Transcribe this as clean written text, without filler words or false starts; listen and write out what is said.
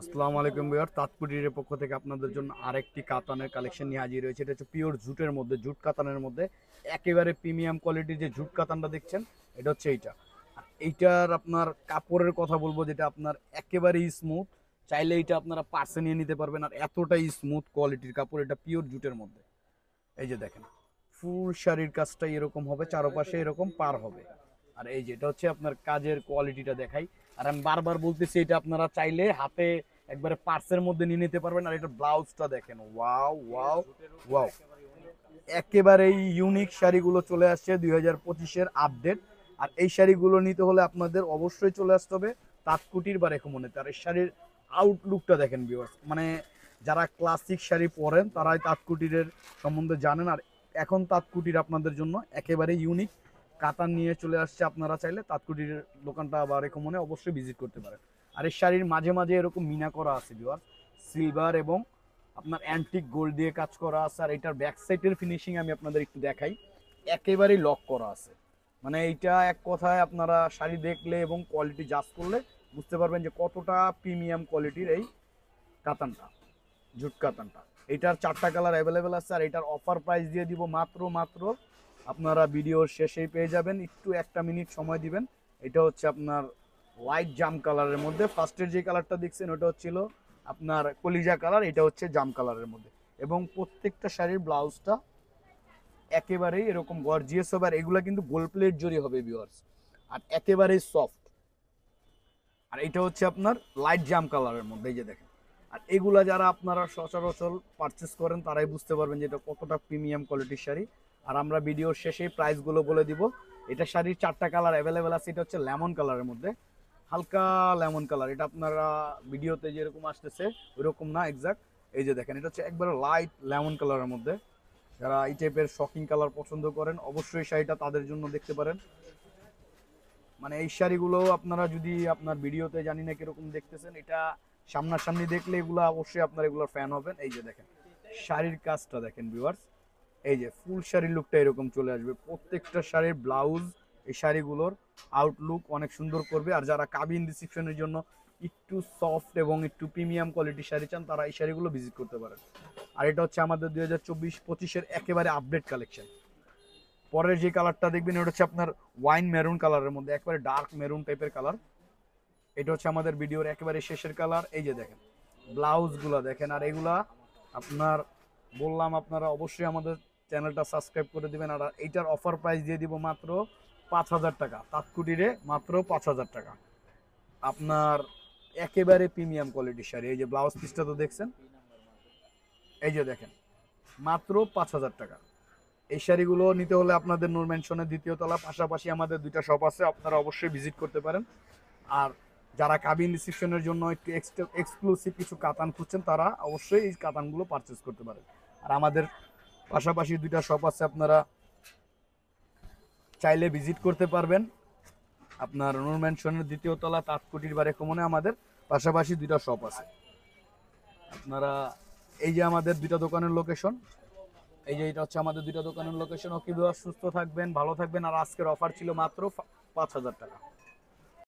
আসসালামু আলাইকুম ভিউয়ার, তাঁতকুটিরের পক্ষ থেকে আপনাদের জন্য আরেকটি কাতানের কালেকশন নিয়ে হাজির হয়েছে। এটা হচ্ছে পিওর জুটের মধ্যে, জুট কাতানের মধ্যে একেবারে প্রিমিয়াম কোয়ালিটির যে জুট কাতানটা দেখছেন, এটা হচ্ছে এইটা। আর এইটার আপনার কাপড়ের কথা বলবো, যেটা আপনার একেবারেই স্মুথ। চাইলে এটা আপনারা পার্সে নিয়ে নিতে পারবেন, আর এতটাই স্মুথ কোয়ালিটির কাপড়। এটা পিওর জুটের মধ্যে। এই যে দেখেন, ফুল শাড়ির কাজটা এরকম হবে, চারপাশে এরকম পার হবে। আর এই যে এটা হচ্ছে আপনার কাজের কোয়ালিটিটা দেখাই। আর আমি বারবার বলতেছি, এটা আপনারা চাইলে হাতে একবারে পার্সের মধ্যে নিয়ে নিতে পারবেন। আর এটা ব্লাউজটা দেখেন, ওয়াও ওয়াও ওয়াও, একেবারেই ইউনিক শাড়িগুলো চলে আসছে 2025-এর আপডেট। আর এই শাড়িগুলো নিতে হলে আপনাদের অবশ্যই চলে আসতে হবে তাঁতকুটির বা রেখমনেতে। আর এই শাড়ির আউটলুকটা দেখেন ভিউয়ার্স, মানে যারা ক্লাসিক শাড়ি পরেন তারাই তাঁতকুটিরের সম্বন্ধে জানেন। আর এখন তাঁতকুটির আপনাদের জন্য একেবারে ইউনিক কাতান নিয়ে চলে আসছে। আপনারা চাইলে তাঁতকুটির দোকানটা বা রেখমনে অবশ্যই ভিজিট করতে পারেন। আর এই শাড়ির মাঝে মাঝে এরকম মিনা করা আছে ভিউয়ার্স, সিলভার এবং আপনার অ্যান্টিক গোল্ড দিয়ে কাজ করা আছে। আর এটার ব্যাক সাইডের ফিনিশিং আমি আপনাদের একটু দেখাই, একেবারেই লক করা আছে। মানে এইটা এক কথায় আপনারা শাড়ি দেখলে এবং কোয়ালিটি জাজ করলে বুঝতে পারবেন যে কতটা প্রিমিয়াম কোয়ালিটির এই কাতানটা, জুট কাতানটা। এটার 4টা কালার অ্যাভেলেবেল আছে। আর এটার অফার প্রাইস দিয়ে দিব মাত্র মাত্র, আপনারা ভিডিওর শেষেই পেয়ে যাবেন, একটু 1 মিনিট সময় দিবেন। এটা হচ্ছে আপনার লাইট জাম কালারের মধ্যে। ফার্স্টের যে কালারটা দেখছেন ওটা হচ্ছিল আপনার কলিজা কালার, এটা হচ্ছে জাম কালারের মধ্যে। এবং প্রত্যেকটা শাড়ির ব্লাউজটা একেবারেই এরকম গর্জিয়াস হবে। আর এগুলা কিন্তু গোল্ড প্লেট জড়ি হবে ভিউয়ার্স, আর একেবারেই সফট। আর এটা হচ্ছে আপনার লাইট জাম কালারের মধ্যে, এই যে দেখেন। আর এগুলা যারা আপনারা সচরাচর পারচেস করেন তারাই বুঝতে পারবেন যে এটা কতটা প্রিমিয়াম কোয়ালিটির শাড়ি। আর আমরা ভিডিওর শেষেই প্রাইসগুলো বলে দিব। এটা শাড়ির 4টা কালার অ্যাভেলেবেল আছে। এটা হচ্ছে লেমন কালারের মধ্যে, হালকা লেমন কালার। এটা আপনারা ভিডিওতে যেরকম আসতেছে ওইরকম না এক্সাক্ট। এই যে দেখেন, এটা হচ্ছে একবারে লাইট লেমন কালারের মধ্যে। যারা এই টাইপের শকিং কালার পছন্দ করেন অবশ্যই শাড়িটা তাদের জন্য দেখতে পারেন। মানে এই শাড়িগুলো আপনারা যদি আপনার ভিডিওতে জানি না কিরকম দেখতেছেন, এটা সামনাসামনি দেখলে এগুলো অবশ্যই আপনারা এগুলোর ফ্যান হবেন। এই যে দেখেন, শাড়ির কাজটা দেখেন ভিউয়ার্স, এই যে ফুল শাড়ির লুকটা এরকম চলে আসবে। প্রত্যেকটা শাড়ির ব্লাউজ এই শাড়িগুলোর আউটলুক অনেক সুন্দর করবে। আর যারা কাবিন রিসেপশনের জন্য একটু সফট এবং একটু প্রিমিয়াম কোয়ালিটির শাড়ি চান, তারা এই শাড়িগুলো ভিজিট করতে পারেন। আর এটা হচ্ছে আমাদের 2024-25-এর একেবারে আপডেট কালেকশন। পরের যে কালারটা দেখবেন ওটা হচ্ছে আপনার ওয়াইন মেরুন কালারের মধ্যে, একেবারে ডার্ক মেরুন টাইপের কালার। এটা হচ্ছে আমাদের ভিডিওর একেবারে শেষের কালার। এই যে দেখেন, ব্লাউজগুলো দেখেন। আর এগুলা আপনার বললাম, আপনারা অবশ্যই আমাদের চ্যানেলটা সাবস্ক্রাইব করে দিবেন। আর এইটার অফার প্রাইস দিয়ে দিব মাত্র 5,000 টাকা, তাঁতকুটিরে মাত্র 5,000 টাকা। আপনার একেবারে প্রিমিয়াম কোয়ালিটির শাড়ি। এই যে ব্লাউজ পিসটা তো দেখছেন, এই যে দেখেন, মাত্র 5,000 টাকা। এই শাড়িগুলো নিতে হলে আপনাদের নূর ম্যানশনের 2য় তলা, পাশাপাশি আমাদের 2টা শপ আছে, আপনারা অবশ্যই ভিজিট করতে পারেন। আর যারা কাবিন রিসেপশনের জন্য একটু এক্সক্লুসিভ কিছু কাতান খুঁজছেন, তারা অবশ্যই এই কাতানগুলো পারচেস করতে পারেন। আর আমাদের পাশাপাশি 2টা শপ আছে, আপনারা চাইলে ভিজিট করতে পারবেন। আপনার নূর ম্যানশনের 2য় তলা, তাঁতকুটির বা রেকমনে আমাদের পাশাপাশি 2টা শপ আছে। আপনারা এই যে আমাদের 2টা দোকানের লোকেশন, এই যে এটা হচ্ছে আমাদের 2টা দোকানের লোকেশন। ওকে, সুস্থ থাকবেন, ভালো থাকবেন। আর আজকের অফার ছিল মাত্র 5,000 টাকা।